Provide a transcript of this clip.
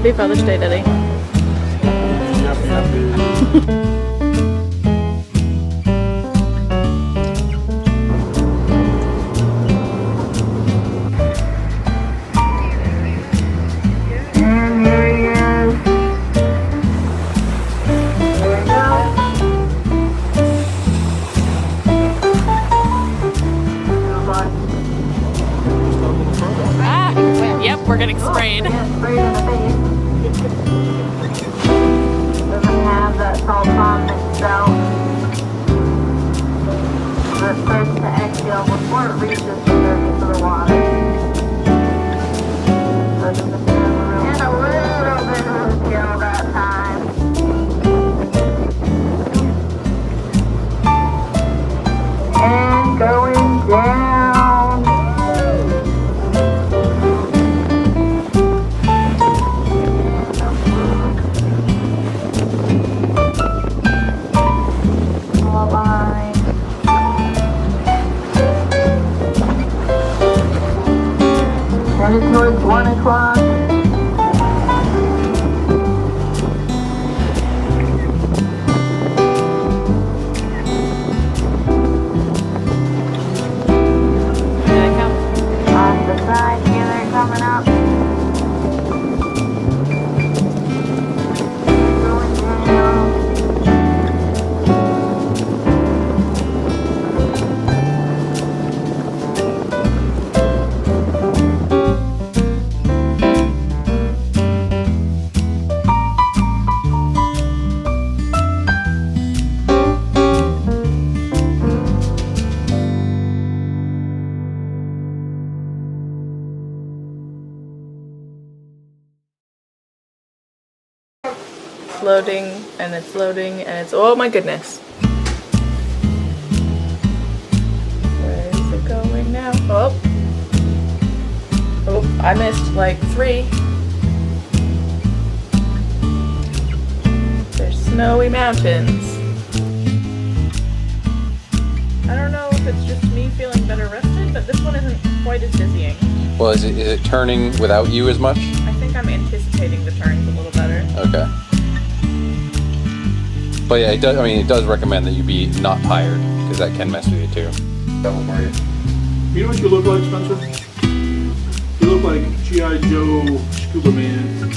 Happy Father's Day, Daddy. Yep, we're getting sprayed. Doesn't have that salt pond mixed out. But it starts to exhale before it reaches the surface of the water. And a little bit of skill that time. And going down. Headed towards 1 o'clock. Here they come. On the side, here they're coming up. Going down. Loading and it's loading and it's, oh my goodness. Where is it going now? Oh, I missed like 3. There's snowy mountains. I don't know if it's just me feeling better rested, but this one isn't quite as dizzying. Well, is it turning without you as much? I think I'm anticipating the turns a little better. Okay. But yeah, it does. I mean, it does recommend that you be not tired because that can mess with you too. Double for you. You know what you look like, Spencer? You look like G.I. Joe Scuba Man.